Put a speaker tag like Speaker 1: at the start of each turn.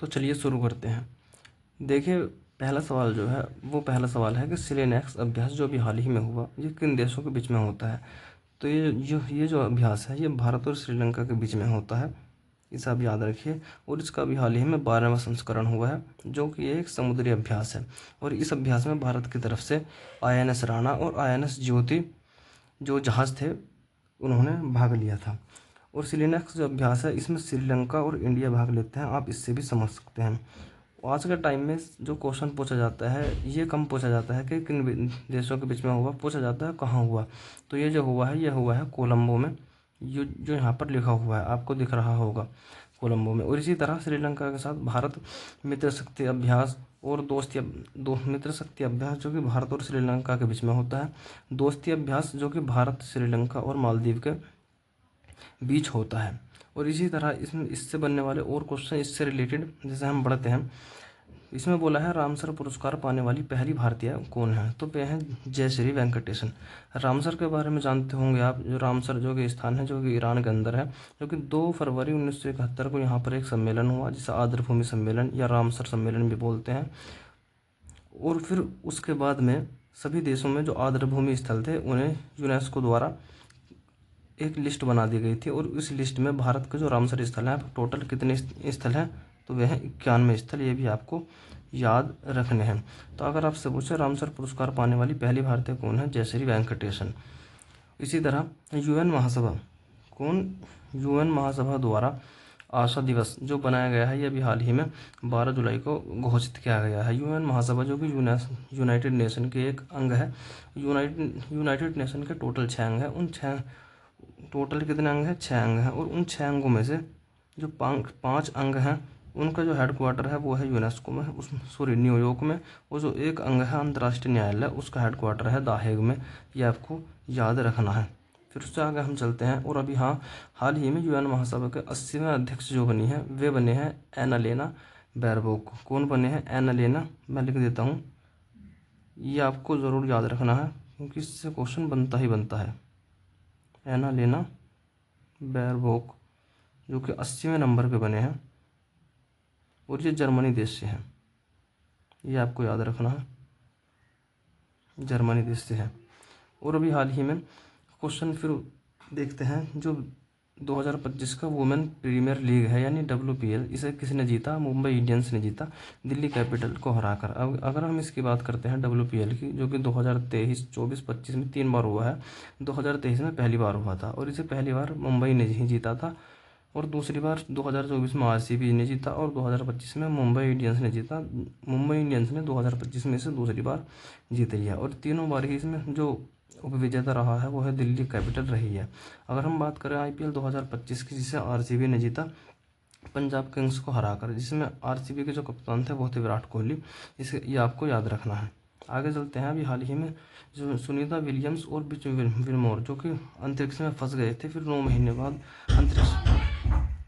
Speaker 1: तो चलिए शुरू करते हैं। देखिए, पहला सवाल जो है वो पहला सवाल है कि सिलेनेक्स अभ्यास जो अभी हाल ही में हुआ ये किन देशों के बीच में होता है। तो ये जो अभ्यास है ये भारत और श्रीलंका के बीच में होता है, इसे आप याद रखिए। और इसका अभी हाल ही में 12वां संस्करण हुआ है, जो कि एक समुद्री अभ्यास है। और इस अभ्यास में भारत की तरफ से INS राणा और INS ज्योति जो जहाज़ थे उन्होंने भाग लिया था। और सिलेनेक्स जो अभ्यास है इसमें श्रीलंका और इंडिया भाग लेते हैं, आप इससे भी समझ सकते हैं। आज के टाइम में जो क्वेश्चन पूछा जाता है ये कम पूछा जाता है कि किन देशों के बीच में हुआ, पूछा जाता है कहाँ हुआ। तो ये जो हुआ है ये हुआ है कोलंबो में, जो यहाँ पर लिखा हुआ है आपको दिख रहा होगा, कोलंबो में। और इसी तरह श्रीलंका के साथ भारत मित्र शक्ति अभ्यास और मित्र शक्ति अभ्यास जो कि भारत और श्रीलंका के बीच में होता है। दोस्ती अभ्यास जो कि भारत, श्रीलंका और मालदीव के बीच होता है। और इसी तरह इसमें इससे बनने वाले और क्वेश्चन इससे रिलेटेड जैसे हम बढ़ते हैं। इसमें बोला है रामसर पुरस्कार पाने वाली पहली भारतीय कौन है। तो वे हैं जयश्री वेंकटेशन। रामसर के बारे में जानते होंगे आप, जो रामसर जो कि स्थान है जो कि ईरान के अंदर है, जो कि 2 फरवरी 1971 को यहाँ पर एक सम्मेलन हुआ जिसे आर्द्रभूमि सम्मेलन या रामसर सम्मेलन भी बोलते हैं। और फिर उसके बाद में सभी देशों में जो आर्द्रभूमि स्थल थे उन्हें यूनेस्को द्वारा एक लिस्ट बना दी गई थी। और इस लिस्ट में भारत के जो रामसर स्थल हैं, टोटल कितने स्थल हैं, तो वह हैं 91 स्थल। ये भी आपको याद रखने हैं। तो अगर आपसे पूछे रामसर पुरस्कार पाने वाली पहली भारतीय कौन है, जयश्री वेंकटेशन। इसी तरह यूएन महासभा यूएन महासभा द्वारा आशा दिवस जो बनाया गया है, यह भी हाल ही में 12 जुलाई को घोषित किया गया है। यूएन महासभा जो कि यूनाइटेड नेशन के एक अंग है। यूनाइटेड नेशन के टोटल 6 अंग हैं। उन 6 टोटल कितने अंग हैं, 6 अंग हैं। और उन 6 अंगों में से जो 5 अंग हैं उनका जो हेडक्वार्टर है वो है यूनेस्को में, न्यूयॉर्क में। और जो एक अंग है अंतर्राष्ट्रीय न्यायालय, उसका हेडक्वार्टर है द हेग में। ये आपको याद रखना है। फिर उससे आगे हम चलते हैं। और अभी हाल ही में यूएन महासभा के 80वें अध्यक्ष जो बनी है वे बने हैं एनालेना बैरबॉक। कौन बने हैं, एनालेना। मैं लिख देता हूँ, ये आपको ज़रूर याद रखना है क्योंकि इससे क्वेश्चन बनता ही बनता है। एनालेना बैरबॉक जो कि 80वें नंबर पे बने हैं और ये जर्मनी देश से हैं, ये आपको याद रखना है, जर्मनी देश से है। और अभी हाल ही में क्वेश्चन फिर देखते हैं, जो 2025 का वुमेन प्रीमियर लीग है यानी WPL, इसे किसने जीता, मुंबई इंडियंस ने जीता दिल्ली कैपिटल को हराकर। अब अगर हम इसकी बात करते हैं WPL की, जो कि 2023, 24, 25 में 3 बार हुआ है। 2023 में पहली बार हुआ था और इसे पहली बार मुंबई ने ही जीता था। और दूसरी बार 2024 में RCB ने जीता और 2025 में मुंबई इंडियंस ने जीता। मुंबई इंडियंस ने 2025 में इसे दूसरी बार जीत लिया। और तीनों बार ही इसमें जो उपविजेता रहा है वो है दिल्ली कैपिटल रही है। अगर हम बात करें IPL 2025 की, जिसे RCB ने जीता पंजाब किंग्स को हराकर, जिसमें RCB के जो कप्तान थे वो थे विराट कोहली। इसे ये आपको याद रखना है। आगे चलते हैं। अभी हाल ही में जो सुनीता विलियम्स और बिच विलमोर जो कि अंतरिक्ष में फंस गए थे, फिर 9 महीने बाद अंतरिक्ष